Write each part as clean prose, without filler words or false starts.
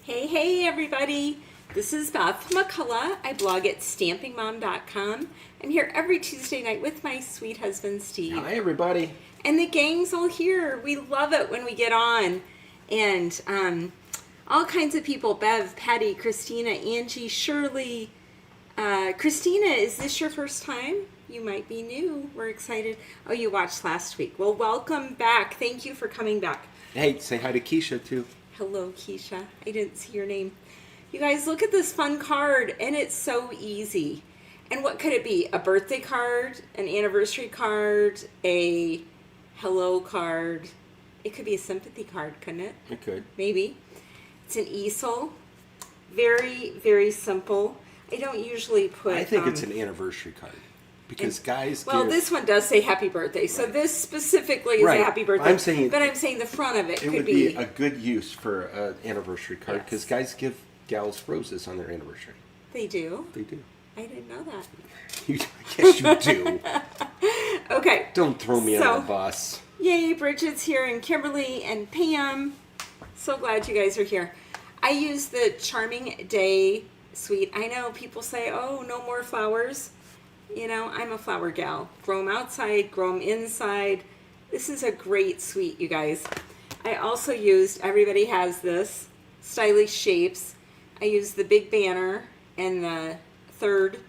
Hey everybody. This is Beth McCullough. I blog at stampingmom.com. I'm here every Tuesday night with my sweet husband Steve. Hi everybody. And the gang's all here. We love it when we get on. And all kinds of people, Bev, Patty, Christina, Angie, Shirley. Christina, is this your first time? You might be new. We're excited. Oh, you watched last week. Well, welcome back. Thank you for coming back. Hey, say hi to Keisha too. Hello, Keisha. I didn't see your name. You guys, look at this fun card, and it's so easy. And what could it be? A birthday card, an anniversary card, a hello card. It could be a sympathy card, couldn't it? It could. Maybe. It's an easel. Very, very simple. I don't usually put... I think it's an anniversary card. Because guys Well, give... this one does say happy birthday. So this specifically is a happy birthday. I'm saying, but I'm saying the front of it could would be a good use for an anniversary card. Because guys give gals roses on their anniversary. They do? They do. I didn't know that. Yes, you do. Okay. Don't throw me under the bus. Yay, Bridget's here, and Kimberly and Pam. So glad you guys are here. I use the Charming Day suite. I know people say, oh, no more flowers. You know, I'm a flower gal. Grow them outside, grow them inside. This is a great suite, you guys. I also used, everybody has this, Stylish Shapes. I used the big banner and the third.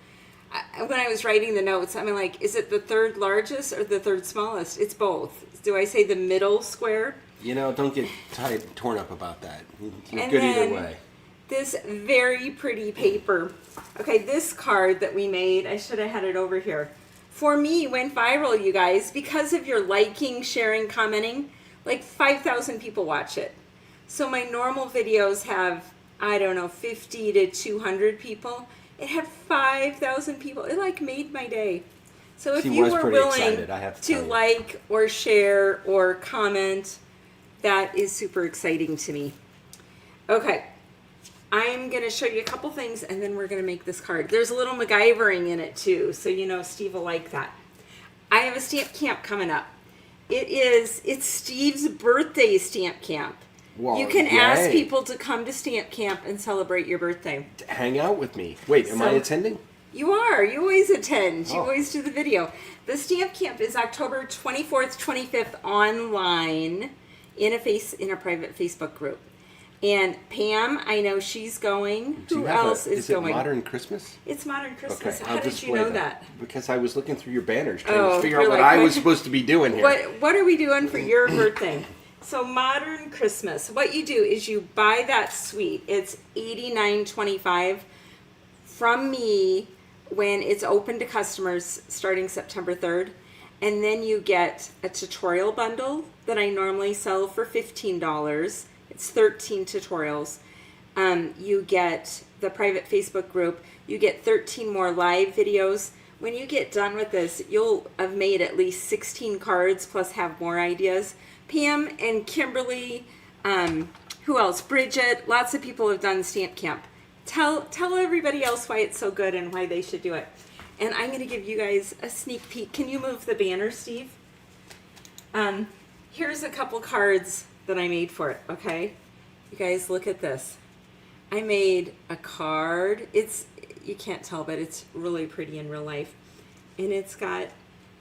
When I was writing the notes, I'm like, is it the third largest or the third smallest? It's both. Do I say the middle square? You know, don't get torn up about that. You're good either way. This very pretty paper. Okay, this card that we made, I should have had it over here. For me, went viral, you guys, because of your liking, sharing, commenting. Like 5,000 people watch it. So my normal videos have, I don't know, 50 to 200 people. It had 5,000 people. It like made my day. So if you were willing to like or share or comment, that is super exciting to me. Okay. I'm going to show you a couple things, and then we're going to make this card. There's a little MacGyvering in it, too, so you know Steve will like that. I have a stamp camp coming up. It's Steve's birthday stamp camp. Well, you can ask people to come to stamp camp and celebrate your birthday. Hang out with me. Wait, am I attending? You are. You always attend. You always do the video. The stamp camp is October 24th, 25th online in a private Facebook group. And Pam, I know she's going. Who else is going? Is it Modern Christmas? It's Modern Christmas. Okay, How did you know that? Because I was looking through your banners trying to figure out what I was supposed to be doing here. What are we doing for your birthday? So Modern Christmas. What you do is you buy that suite. It's $89.25 from me when it's open to customers starting September 3rd. And then you get a tutorial bundle that I normally sell for $15. It's 13 tutorials. You get the private Facebook group. You get 13 more live videos. When you get done with this, you'll have made at least 16 cards plus have more ideas. Pam and Kimberly, who else? Bridget, lots of people have done Stamp Camp. Tell everybody else why it's so good and why they should do it. And I'm going to give you guys a sneak peek. Can you move the banner, Steve? Here's a couple cards that I made for it, okay? You guys look at this. I made a card. You can't tell, but it's really pretty in real life. And it's got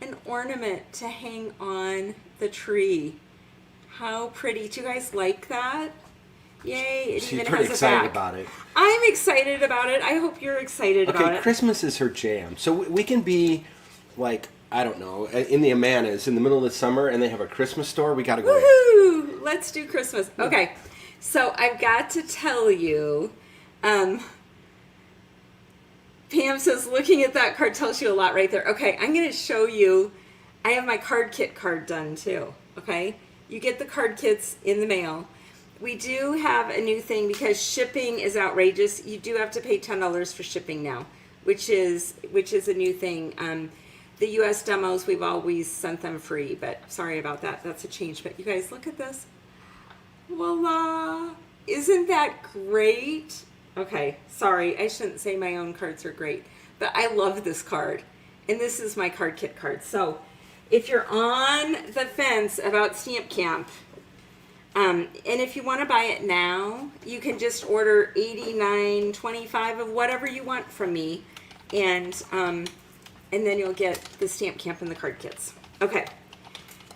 an ornament to hang on the tree. How pretty. Do you guys like that? Yay. It even has a back. She's pretty excited about it. I'm excited about it. I hope you're excited about it. Okay, Christmas is her jam. So we can be like, I don't know, in the Amanas in the middle of the summer and they have a Christmas store. We got to go Woohoo! Let's do Christmas. Okay, so I've got to tell you, Pam says looking at that card tells you a lot right there. Okay, I'm going to show you. I have my card kit card done too. Okay, you get the card kits in the mail. We do have a new thing because shipping is outrageous. You do have to pay $10 for shipping now, which is a new thing. The U.S. demos, we've always sent them free, but sorry about that. That's a change. But you guys, look at this. Voila! Isn't that great? Okay, sorry. I shouldn't say my own cards are great, but I love this card. And this is my card kit card. So if you're on the fence about Stamp Camp, And if you want to buy it now, you can just order $89.25 of whatever you want from me, and then you'll get the stamp camp and the card kits. Okay,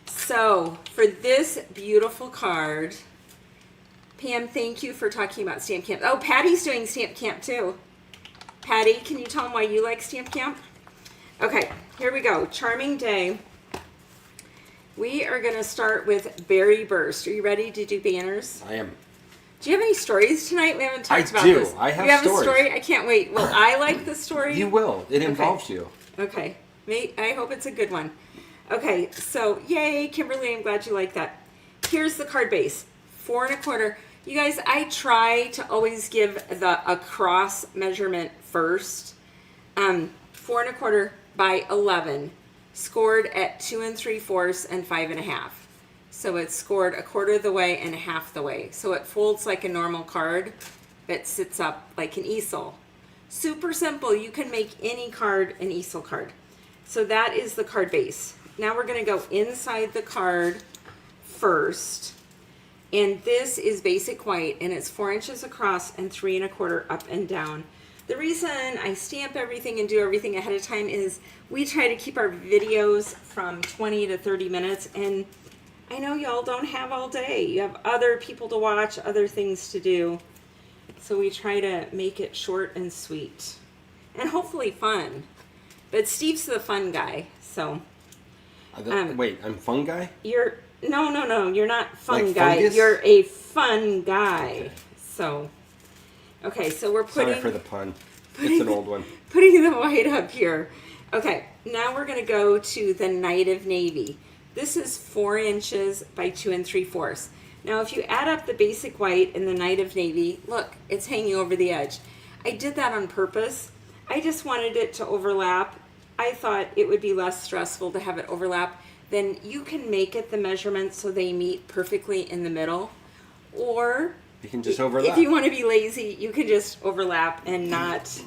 so for this beautiful card, Pam, thank you for talking about stamp camp. Oh, Patty's doing stamp camp too. Patty, can you tell them why you like stamp camp? Okay, here we go. Charming Day. We are going to start with Berry Burst. Are you ready to do banners? I am. Do you have any stories tonight? We haven't talked about do. this. I have you have stories. a story? I can't wait. Will I like the story? You will. It involves you. Okay. I hope it's a good one. Okay, so yay, Kimberly, I'm glad you like that. Here's the card base. 4 1/4. You guys, I try to always give the across measurement first. 4 1/4 by 11. Scored at 2 3/4 and 5 1/2. So it's scored 1/4 of the way and half the way. So it folds like a normal card, but sits up like an easel. Super simple. You can make any card an easel card. So that is the card base. Now we're going to go inside the card first. And this is basic white, and it's 4 inches across and 3 1/4 up and down. The reason I stamp everything and do everything ahead of time is we try to keep our videos from 20 to 30 minutes, and I know y'all don't have all day. You have other people to watch, other things to do. So we try to make it short and sweet and hopefully fun. But Steve's the fun guy, so. Wait, I'm fun guy? No, you're not fun Like guy. fungus? You're a fun guy. Okay. So, okay, so we're putting. Sorry for the pun. It's an old one. Putting the white up here. Okay, now we're going to go to the Night of Navy. This is 4 inches by 2 3/4. Now, if you add up the basic white and the Night of Navy, look, it's hanging over the edge. I did that on purpose. I just wanted it to overlap. I thought it would be less stressful to have it overlap. Then you can make it the measurements so they meet perfectly in the middle. Or You can just overlap. if you want to be lazy, you can just overlap and not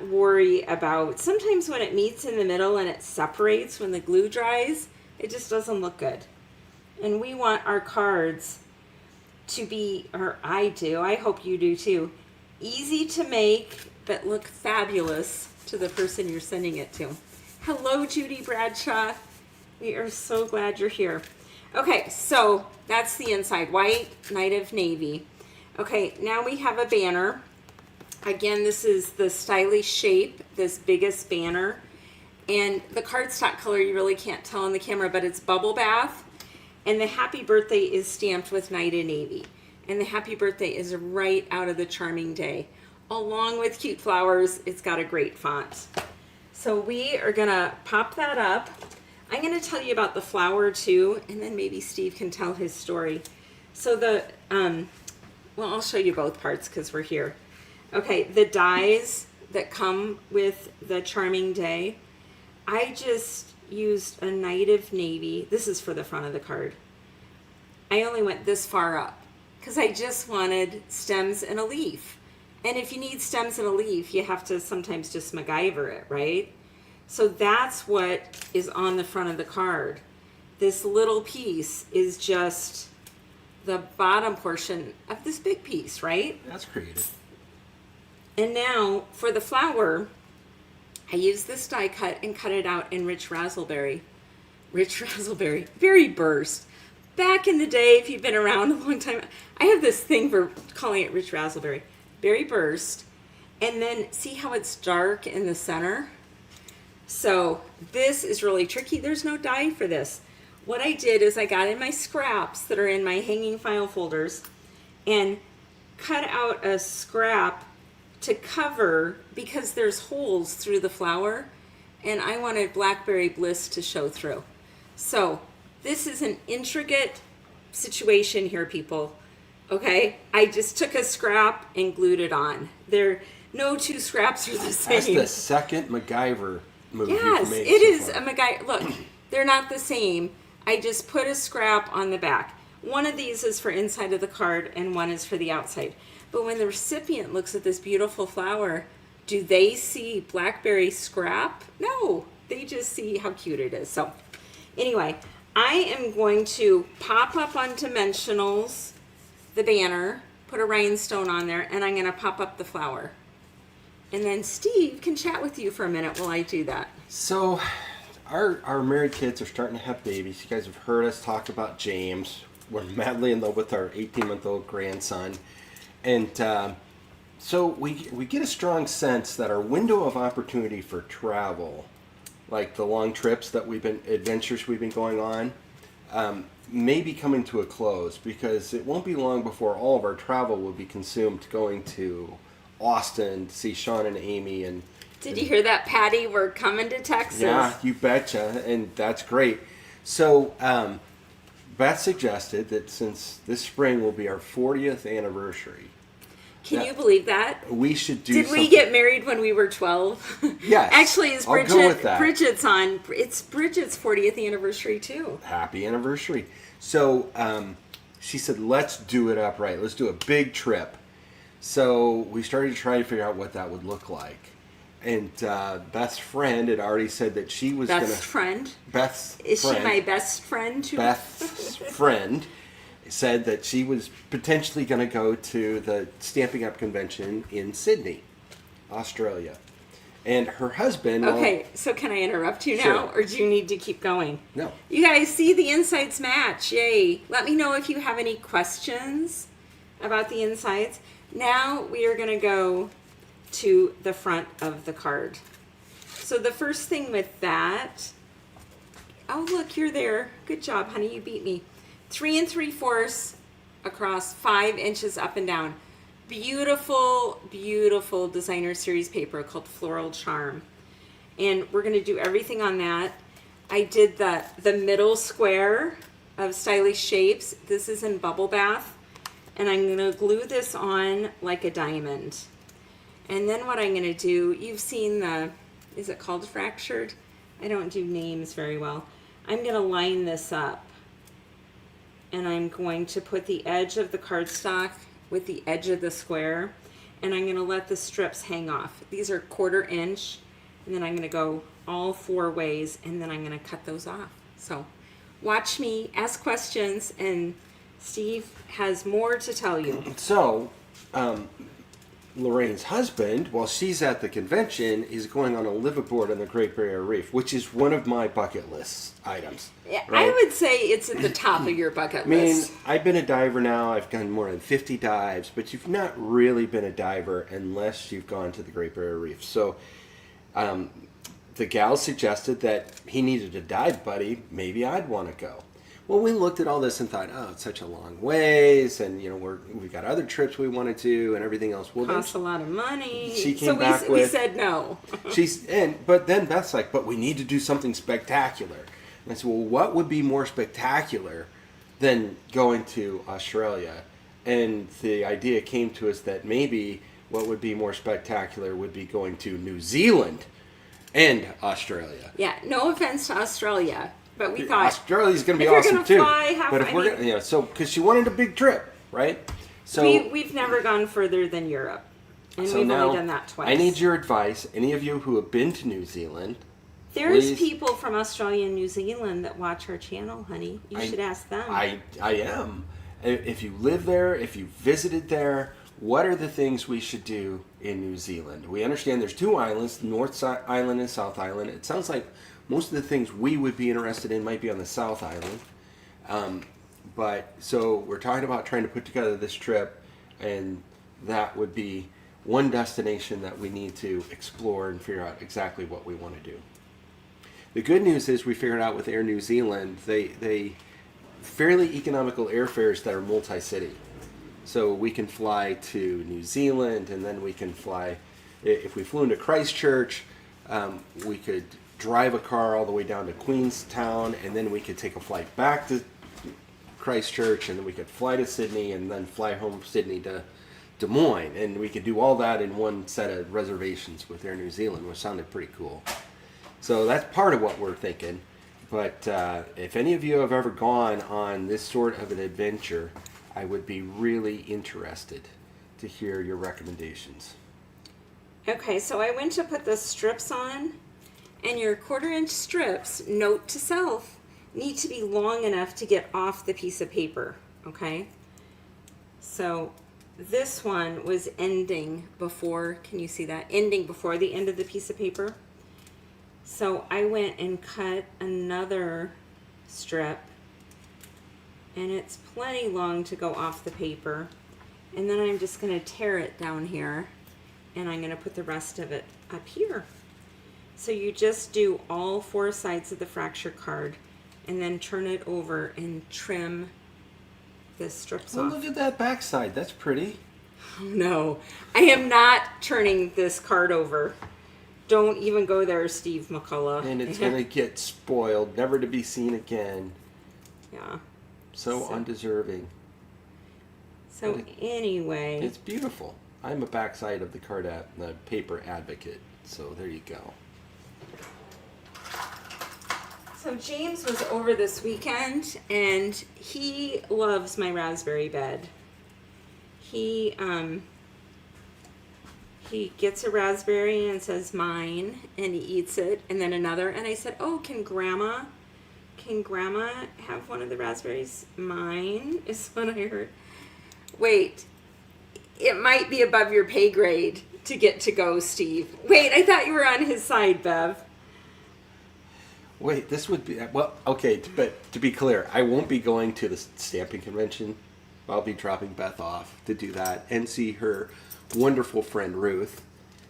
worry about. Sometimes when it meets in the middle and it separates when the glue dries, it just doesn't look good. And we want our cards to be, or I do, I hope you do too, easy to make but look fabulous to the person you're sending it to. Hello, Judy Bradshaw. We are so glad you're here. Okay, so that's the inside. White, Night of Navy. Okay, now we have a banner. Again, this is the stylish shape, this biggest banner. And the cardstock color, you really can't tell on the camera, but it's Bubble Bath. And the happy birthday is stamped with Night of Navy. And the happy birthday is right out of the Charming Day. Along with cute flowers, it's got a great font. So we are gonna pop that up. I'm going to tell you about the flower too, and then maybe Steve can tell his story. So well, I'll show you both parts because we're here. Okay, the dies that come with the Charming Day, I just used a Night of Navy. This is for the front of the card. I only went this far up because I just wanted stems and a leaf. And if you need stems and a leaf, you have to sometimes just MacGyver it, right? So that's what is on the front of the card. This little piece is just the bottom portion of this big piece, right? That's creative. And now for the flower, I used this die cut and cut it out in Rich Razzleberry. Rich Razzleberry, Berry Burst. Back in the day, if you've been around a long time, I have this thing for calling it Rich Razzleberry. Berry Burst. And then see how it's dark in the center? So this is really tricky. There's no die for this. What I did is I got in my scraps that are in my hanging file folders and cut out a scrap to cover because there's holes through the flower and I wanted Blackberry Bliss to show through. So this is an intricate situation here, people. Okay, I just took a scrap and glued it on. No two scraps are the same. That's the second MacGyver move Yes, you've made it so is far. a MacGyver. Look, they're not the same. I just put a scrap on the back. One of these is for inside of the card and one is for the outside. But when the recipient looks at this beautiful flower, do they see Blackberry scrap? No, they just see how cute it is. So anyway, I am going to pop up on dimensionals the banner, put a rhinestone on there, and I'm going to pop up the flower. And then Steve can chat with you for a minute while I do that. So, our married kids are starting to have babies. You guys have heard us talk about James. We're madly in love with our 18-month-old grandson. And so we get a strong sense that our window of opportunity for travel, like the long trips that adventures we've been going on, may be coming to a close, because it won't be long before all of our travel will be consumed going to Austin to see Sean and Amy. And did you hear that, Patty? We're coming to Texas. Yeah, you betcha, and that's great. So Beth suggested that since this spring will be our 40th anniversary, can you believe that? We should do. Did something. we get married when we were 12? Yes. Actually, it's I'll go with that. Bridget's on. It's Bridget's 40th anniversary too. Happy anniversary. So she said, let's do it upright. Let's do a big trip. So we started to try to figure out what that would look like. And Beth's friend had already said that she was going to... Beth's friend? Beth's Is friend, she my best friend too? Beth's friend said that she was potentially going to go to the Stampin'Up convention in Sydney, Australia. And her husband... Okay, so can I interrupt you now? Sure. Or do you need to keep going? No. You guys see the insides match. Yay. Let me know if you have any questions about the insides. Now we are going to go to the front of the card. So the first thing with that... Oh, look, you're there. Good job, honey. You beat me. 3 3/4 across, 5 inches up and down. Beautiful, beautiful designer series paper called Floral Charm. And we're going to do everything on that. I did the middle square of Stylish Shapes. This is in Bubble Bath. And I'm going to glue this on like a diamond. And then what I'm going to do, you've seen is it called fractured? I don't do names very well. I'm going to line this up. And I'm going to put the edge of the cardstock with the edge of the square. And I'm going to let the strips hang off. These are 1/4 inch. And then I'm going to go all 4 ways. And then I'm going to cut those off. So watch me, ask questions, and Steve has more to tell you. So, Lorraine's husband, while she's at the convention, is going on a liveaboard on the Great Barrier Reef, which is one of my bucket list items. Yeah, right? I would say it's at the top of your bucket I mean, list. I've been a diver now. I've done more than 50 dives, but you've not really been a diver unless you've gone to the Great Barrier Reef. So, the gal suggested that he needed a dive buddy. Maybe I'd want to go. Well, we looked at all this and thought, oh, it's such a long ways, and we've got other trips we want to do, and everything else. Well, Costs a lot of money. She came so back we with, said no. But then Beth's like, but we need to do something spectacular. And I said, well, what would be more spectacular than going to Australia? And the idea came to us that maybe what would be more spectacular would be going to New Zealand and Australia. Yeah, no offense to Australia. But we thought Australia's going to be if you're awesome gonna too. fly, But if we're going, so because she wanted a big trip, right? So we've never gone further than Europe, and so we've now only done that twice. I need your advice. Any of you who have been to New Zealand, There's please. people from Australia and New Zealand that watch our channel, honey. You should ask them. I am. If you live there, if you visited there, what are the things we should do in New Zealand? We understand there's 2 islands, North Island and South Island. It sounds like most of the things we would be interested in might be on the South Island. But so we're talking about trying to put together this trip, and that would be one destination that we need to explore and figure out exactly what we want to do. The good news is we figured out with Air New Zealand, they fairly economical airfares that are multi-city. So we can fly to New Zealand, and then we can fly, if we flew into Christchurch, we could drive a car all the way down to Queenstown, and then we could take a flight back to Christchurch, and then we could fly to Sydney, and then fly home from Sydney to Des Moines. And we could do all that in one set of reservations with Air New Zealand, which sounded pretty cool. So that's part of what we're thinking. But if any of you have ever gone on this sort of an adventure, I would be really interested to hear your recommendations. Okay, so I went to put the strips on, and your 1/4 inch strips, note to self, need to be long enough to get off the piece of paper, okay? So this one was ending before, can you see that? Ending before the end of the piece of paper. So I went and cut another strip, and it's plenty long to go off the paper. And then I'm just going to tear it down here, and I'm going to put the rest of it up here. So you just do all 4 sides of the fracture card and then turn it over and trim the strips Oh, off. look at that backside. That's pretty. Oh, no, I am not turning this card over. Don't even go there, Steve McCullough. And it's going to get spoiled, never to be seen again. Yeah. So undeserving. So anyway. It's beautiful. I'm a backside of the the paper advocate. So there you go. So James was over this weekend, and he loves my raspberry bed. He gets a raspberry and says mine, and he eats it, and then another. And I said, "Oh, can Grandma have one of the raspberries?" Mine is what I heard. Wait, it might be above your pay grade to get to go, Steve. Wait, I thought you were on his side, Bev. Wait, this would be, well, okay, but to be clear, I won't be going to the stamping convention. I'll be dropping Beth off to do that and see her wonderful friend Ruth,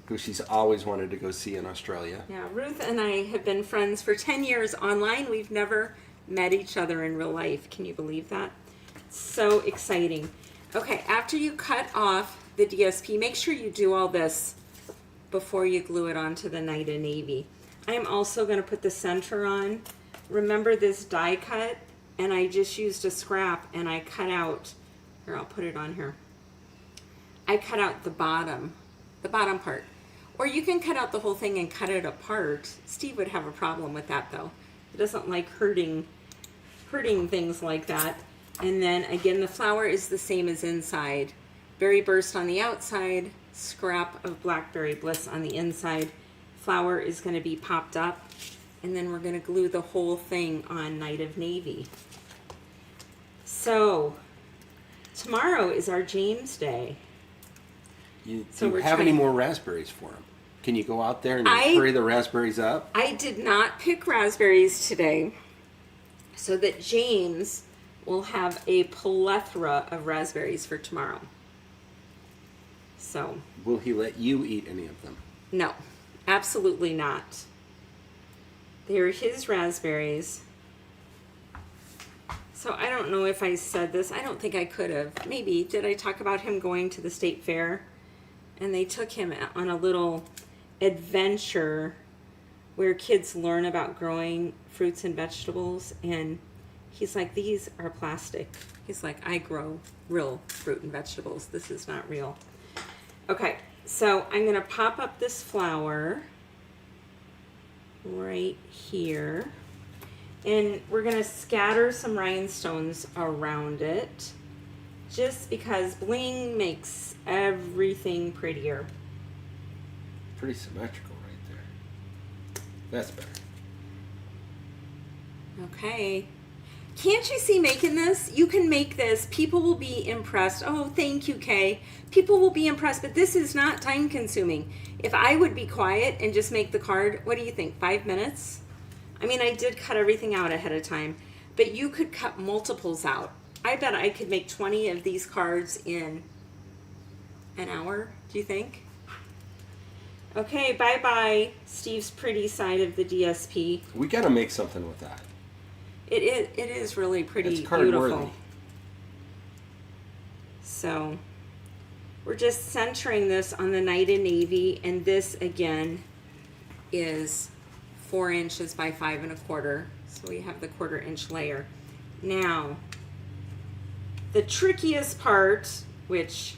who she's always wanted to go see in Australia. Yeah, Ruth and I have been friends for 10 years online. We've never met each other in real life. Can you believe that? So exciting. Okay, after you cut off the DSP, make sure you do all this before you glue it onto the Night of Navy. I am also going to put the center on. Remember this die cut? And I just used a scrap and I cut out, here, I'll put it on here. I cut out the bottom part. Or you can cut out the whole thing and cut it apart. Steve would have a problem with that though. He doesn't like hurting things like that. And then again, the flower is the same as inside. Berry Burst on the outside, scrap of Blackberry Bliss on the inside. Flower is going to be popped up, and then we're going to glue the whole thing on Night of Navy. So tomorrow is our James Day. You have any more raspberries for him? Can you go out there and hurry the raspberries up? I did not pick raspberries today, so that James will have a plethora of raspberries for tomorrow. So. Will he let you eat any of them? No, absolutely not. They're his raspberries. So I don't know if I said this. I don't think I could have. Maybe. Did I talk about him going to the state fair? And they took him on a little adventure where kids learn about growing fruits and vegetables. And he's like, these are plastic. He's like, I grow real fruit and vegetables. This is not real. Okay, so I'm going to pop up this flower right here. And we're going to scatter some rhinestones around it, just because bling makes everything prettier. Pretty symmetrical right there. That's better. Okay. Can't you see making this? You can make this. People will be impressed. Oh, thank you, Kay. People will be impressed, but this is not time consuming. If I would be quiet and just make the card, what do you think, 5 minutes? I mean, I did cut everything out ahead of time, but you could cut multiples out. I bet I could make 20 of these cards in an hour, do you think? Okay, bye-bye, Steve's pretty side of the DSP. We got to make something with that. It is really pretty it's card beautiful. Worthy. So we're just centering this on the Night of Navy, and this again is 4 inches by 5 1/4. So we have the 1/4 inch layer. Now, the trickiest part, which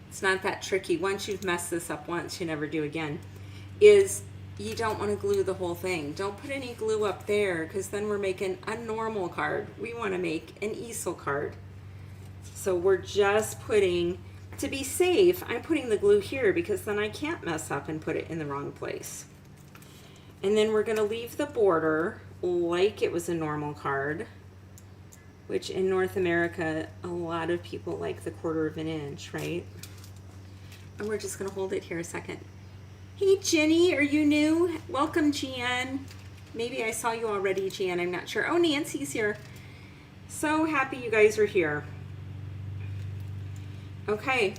it's not that tricky, once you've messed this up once, you never do again, is you don't want to glue the whole thing. Don't put any glue up there, because then we're making a normal card. We want to make an Easel card. So we're just putting, to be safe, I'm putting the glue here because then I can't mess up and put it in the wrong place. And then we're going to leave the border like it was a normal card, which in North America, a lot of people like the 1/4 of an inch, right? And we're just going to hold it here a second. Hey, Jenny, are you new? Welcome, Jan. Maybe I saw you already, Jan. I'm not sure. Oh, Nancy's here. So happy you guys are here. Okay,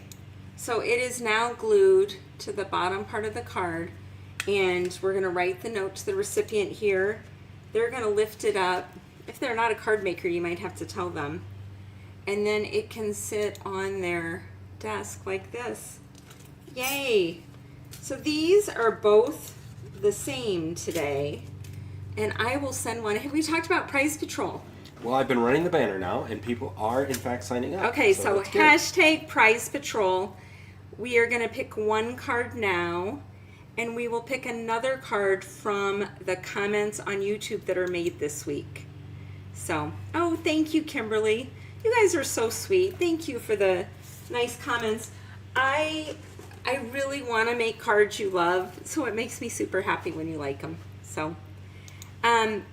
so it is now glued to the bottom part of the card, and we're going to write the note to the recipient here. They're going to lift it up. If they're not a card maker, you might have to tell them. And then it can sit on their desk like this. Yay! So these are both the same today, and I will send one. Have we talked about Prize Patrol? Well, I've been running the banner now, and people are, in fact, signing up. Okay, so that's good. hashtag Prize Patrol. We are going to pick one card now, and we will pick another card from the comments on YouTube that are made this week. So, oh, thank you, Kimberly. You guys are so sweet. Thank you for the nice comments. I really want to make cards you love, so it makes me super happy when you like them. So,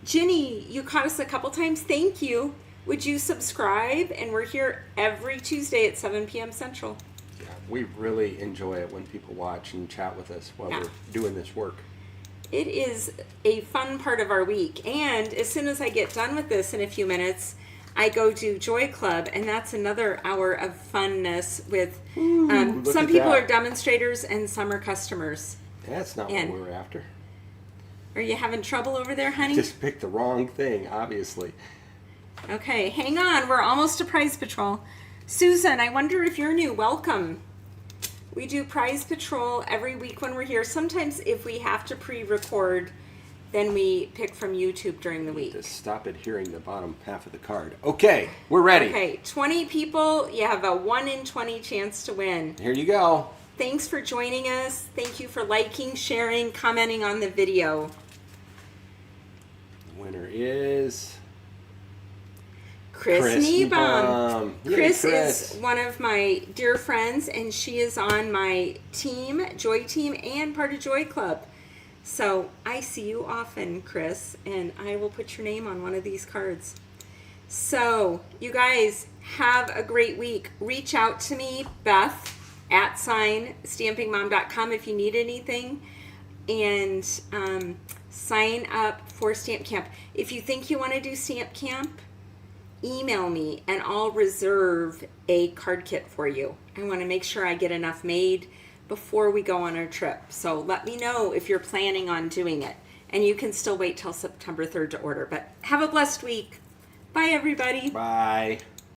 Ginny, you caught us a couple times. Thank you. Would you subscribe? And we're here every Tuesday at 7 p.m. Central. Yeah, we really enjoy it when people watch and chat with us while we're doing this work. It is a fun part of our week. And as soon as I get done with this in a few minutes, I go do Joy Club, and that's another hour of funness with some people are demonstrators and some are customers. That's not what we were after. Are you having trouble over there, honey? Just picked the wrong thing, obviously. Okay, hang on. We're almost to Prize Patrol. Susan, I wonder if you're new. Welcome. We do Prize Patrol every week when we're here. Sometimes if we have to pre-record, then we pick from YouTube during the week. Just stop adhering the bottom half of the card. Okay, we're ready. Okay, 20 people. You have a 1 in 20 chance to win. Here you go. Thanks for joining us. Thank you for liking, sharing, commenting on the video. The winner is Chris Niebaum. Yay, Chris is one of my dear friends, and she is on my team, Joy Team, and part of Joy Club. So I see you often, Chris, and I will put your name on one of these cards. So you guys have a great week. Reach out to me, Beth, @stampingmom.com if you need anything, and sign up for Stamp Camp. If you think you want to do Stamp Camp, email me and I'll reserve a card kit for you. I want to make sure I get enough made before we go on our trip. So let me know if you're planning on doing it. And you can still wait till September 3rd to order. But have a blessed week. Bye, everybody. Bye.